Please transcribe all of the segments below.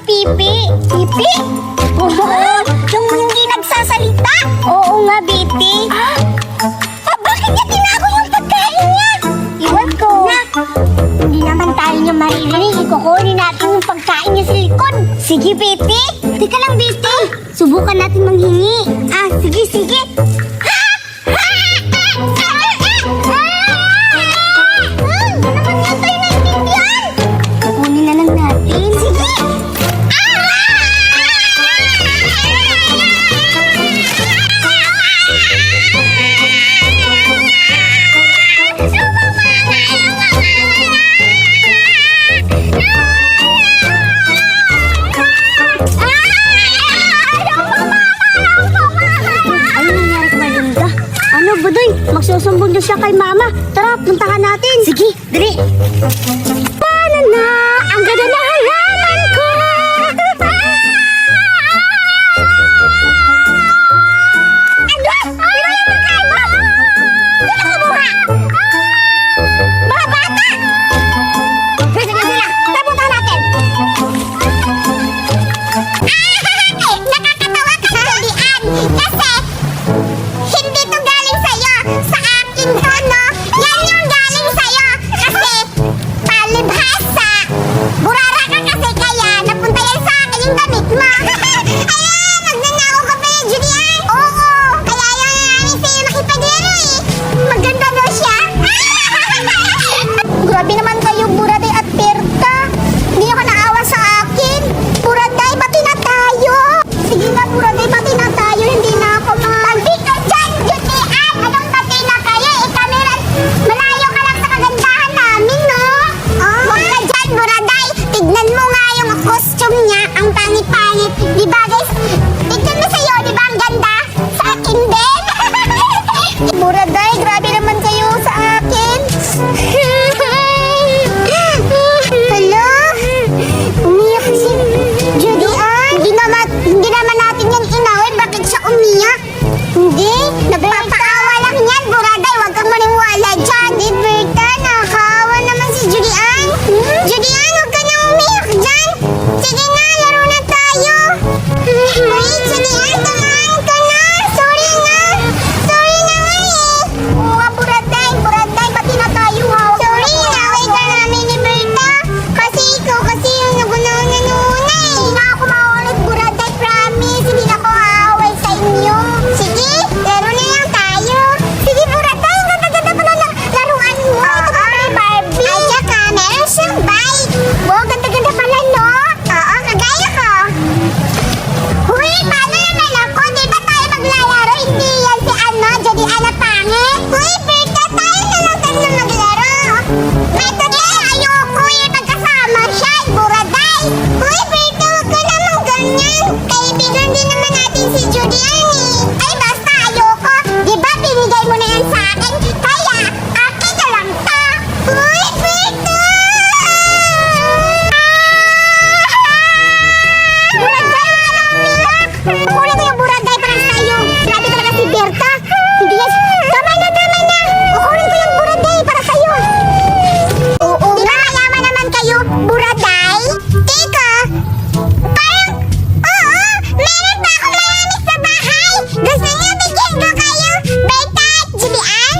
Pipi? Oo, yung hindi nagsasalita? Oo nga, Biti. Bakit niya tinago yung pagkain niya? Iwan ko. Nak, hindi naman tayo niya maririnig. Ikukunin natin yung pagkain niya sa likod. Sige, Biti. Teka lang, Biti. Subukan natin manghingi. Sige, sige. Kukunin na lang natin. Sige. Budoy, magsusumbong na siya kay Mama. Tara, puntahan natin. Sige, dali. Paano na? Ang ganda na halaman ko! Ano? Pero yung pagkain mo! Sino kumuha? Mga bata! Pwede na sila. Tara, puntahan natin. Nakakatawa ka, Julian. Kasi hindi to galing sa'yo. Sa akin to, no? Yan yung galing sa'yo. Kasi, palibhasa. Burara ka kasi kaya napunta yan sa akin yung damit mo. Ayan, nagnanakaw ka pa yan, Julian. Oo, kaya yan namin sa'yo makipaglaro eh. Maganda daw siya. Grabe naman kayo, Buraday at Perta. Hindi ako naawa sa akin. Buraday, pati na tayo. Sige na, Buraday, pati na tayo. Hindi na ako Pati ka dyan, Julian! Anong pati na kayo? Kamiran, malayo ka lang sa kagandahan namin, no? Huwag ka dyan, Buraday. Tignan mo nga yung costume niya. Ang pangit-pangit. Di ba, guys? Tignan mo sa'yo, di ba ang ganda? Sa akin din. Buraday, grabe naman kayo sa akin. Hello? Umiyak si Julian. Hindi naman natin yan inawin. Bakit siya umiyak? Hindi. Nagpapaawa lang yan, Buraday. Huwag kang maniwala dyan. Di, Berta. Nakakawa naman si Julian. Julian, huwag ka na umiyak dyan. Sige na, laro na tayo. Uy, Julian, tamaan ka na. Sorry na. Sorry na nga eh. Oo nga, Buraday. Buraday, pati na tayo ha. Sorry, inaway ka namin ni Berta. Kasi ikaw kasi yung nagunahan na noon eh. Hindi na ako maulit, Buraday. Promise, hindi na ako aaway sa inyo. Sige, laro na lang tayo. Sige, Buraday, ang ganda-ganda pala ng laruan mo. Ito pa kay Barbie. Ay, tsaka, meron siyang bike. Wow, ganda-ganda pala, no? Oo, kagaya ko. Huy, paano naman ako? Di ba tayo maglalaro? Hindi yan si Julian na pangit. Huy, Berta, tayo na lang tayo na maglaro. Berta, ayoko eh, pagkasama siya, Buraday. Huy, Berta, huwag ka naman ganyan. Kaibigan din naman natin si Julian eh. Ay, basta ayoko. Di ba binigay mo na yan sa akin? Kaya, akin na lang ta. Huy, Berta! Buraday, wala na umiyak. Kukunin ko yung Buraday para sa'yo. Grabe talaga si Berta. Hindi yan. Tama na, tama na. Kukunin ko yung Buraday para sa'yo. Oo nga. Mayaman naman kayo, Buraday. Teka. Parang, oo, meron pa akong maraming sa bahay. Gusto niyo bigyan ko kayo, Berta at Julian?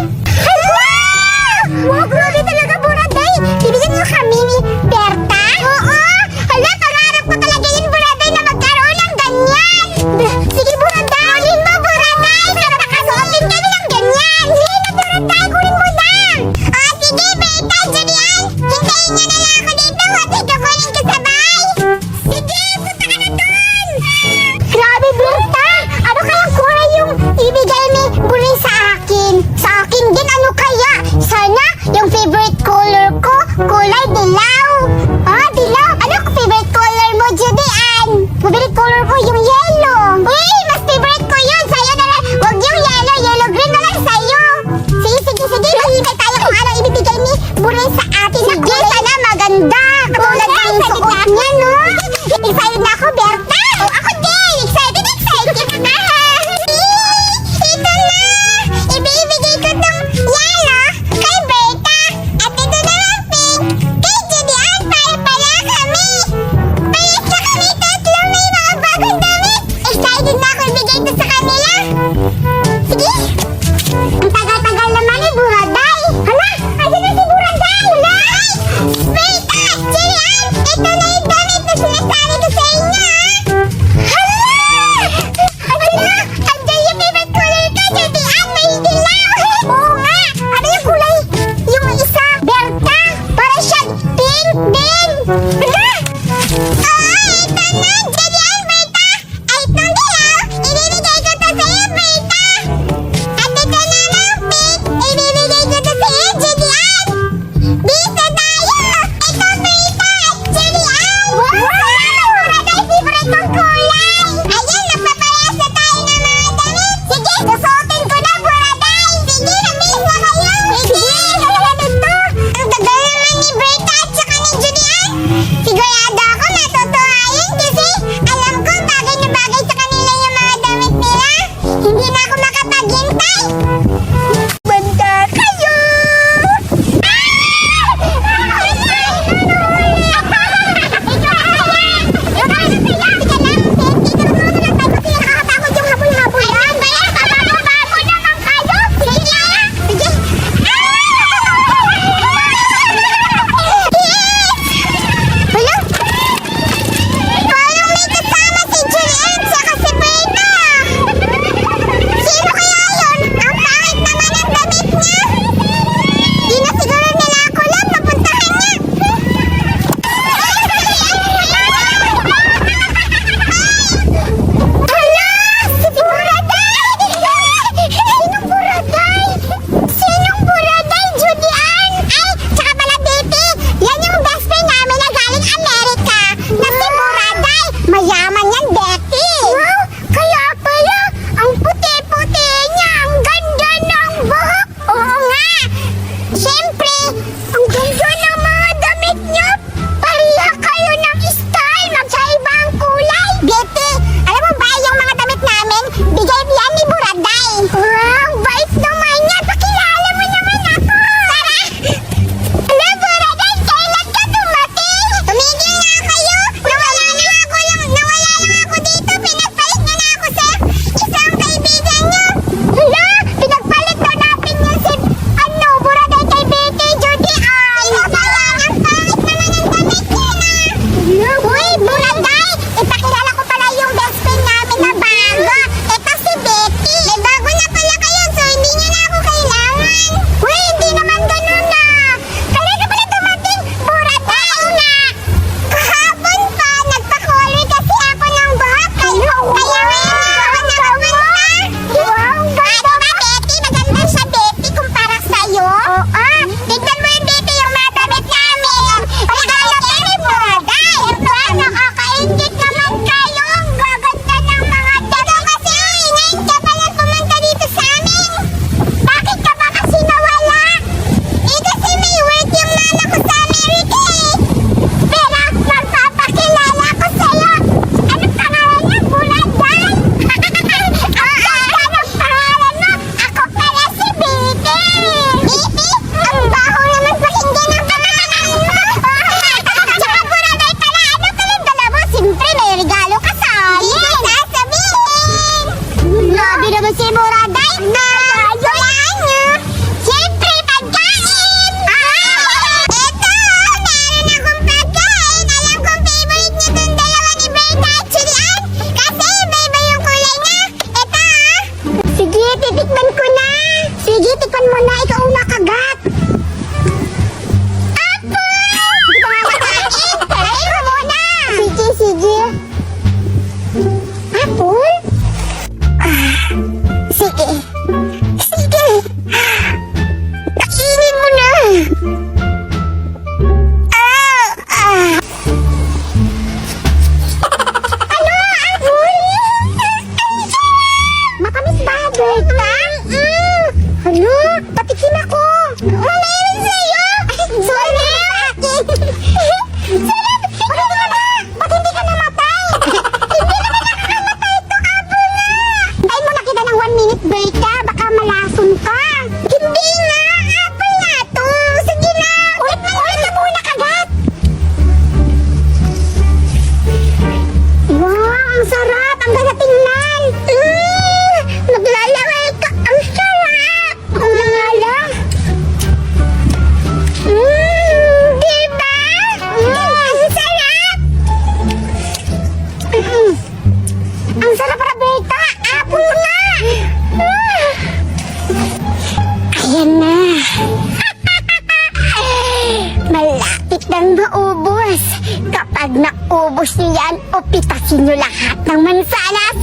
Iubos niyo yan o pitasin niyo lahat ng mansanas.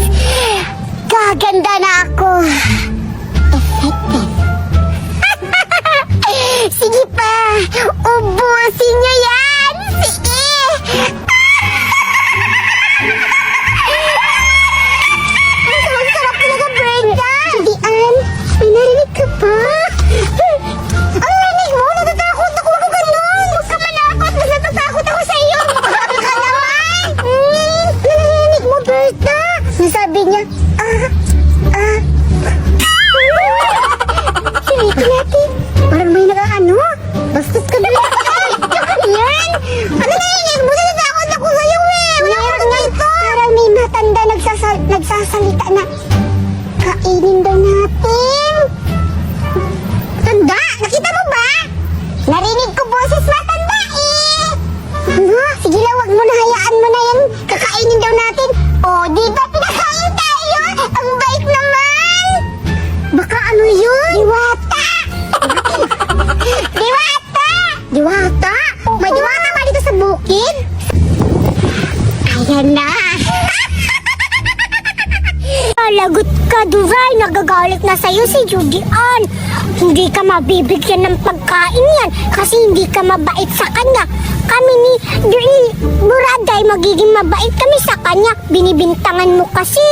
Gaganda na ako. Effective. Sige pa, ubusin niyo yan. Sige. Ang sarap talaga, Brenda. Julian, may narinig ka pa? Ang narinig mo? Natatakot ako. Huwag ka ganun. Huwag ka manakot. Mas natatakot ako sa iyo. Bakit ka naman? Ano narinig mo, Berta? Nasabi niya, Silipin natin. Parang may nakaano. Bastos ka na. Yan. Ano narinig mo? Natatakot ako sa iyo eh. Wala akong ganito. Parang may matanda nagsasalita na kainin daw natin. Tanda, nakita mo ba? Narinig ko boses matanda eh. Ano? Sige lang, wag mo na, hayaan mo na yan. Kakainin daw natin. Oh, di ba pinakain tayo? Ang bait naman. Baka ano yun? Diwata. Diwata. Diwata? May diwata ba dito sa bukid? Ayan na. Lagot ka, Duray. Nagagalit na sa'yo si Julian. Hindi ka mabibigyan ng pagkain yan kasi hindi ka mabait sa kanya. Kami ni Buraday magiging mabait kami sa kanya. Binibintangan mo kasi.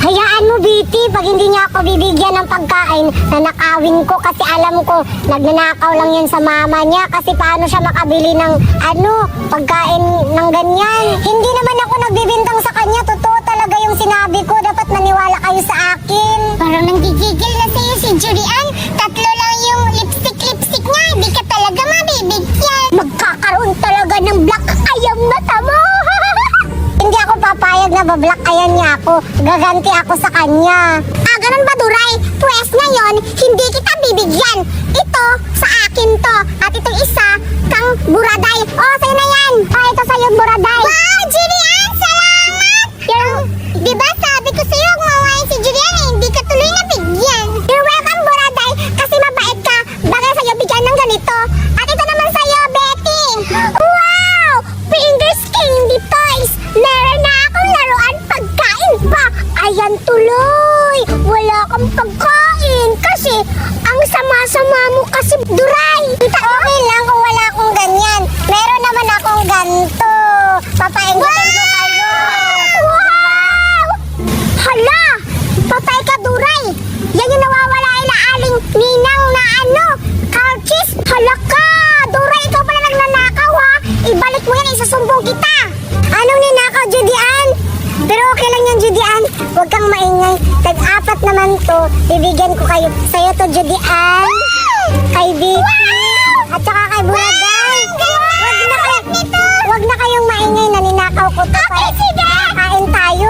Hayaan mo, Biti, pag hindi niya ako bibigyan ng pagkain, nanakawin ko kasi alam ko, nagnanakaw lang yan sa mama niya kasi paano siya makabili ng pagkain ng ganyan. Hindi naman ako nagbibintang sa kanya, totoo talaga yung sinabi ko, dapat maniwala kayo sa akin. Parang nanggigigil na sa'yo si Julian, 3 lang yung lipstick niya, hindi ka talaga mabibigyan. Magkakaroon talaga ng black eye ang mata mo. Hindi ako papayag na bablock ayan niya ako. Gaganti ako sa kanya. Ganun ba, Duray? Pwes ngayon, hindi kita bibigyan. Ito, sa akin to. At itong isa, kang Buraday. Oh, sa'yo na yan. Oh, ito sa'yo, Buraday. Wow, Julian, salamat! Di ba sabi ko sa'yo, mawain si Julian eh, hindi ka tuloy nabigyan. You're welcome, Buraday, kasi mabait ka. Bagay sa'yo bigyan ng ganito. At ito naman sa'yo, Betty. Wow! Fingers Candy Toys! Meron na akong laruan pagkain pa! Ayan tuloy! Wala kang pagkain kasi ang sama-sama mo kasi, Duray! Okay lang kung wala akong ganyan. Meron naman akong ganito. Papaingitin ko kayo. Wow! Hala! Patay ka, Duray! Yan yung nawawala na aling ninang na Kalchis! Hala ka! Duray, ikaw pala nagnanakaw ha! Ibalik mo yan, isasumbong kita! Anong ninakaw, Judian? Pero okay lang yan, Judian. Huwag kang maingay. Tag-4 naman to. Bibigyan ko kayo. Sa'yo to, Judian. Kay Vicky. At saka kay Buraday. Huwag na kayong maingay. Naninakaw ko to. Okay, sige. Kain tayo.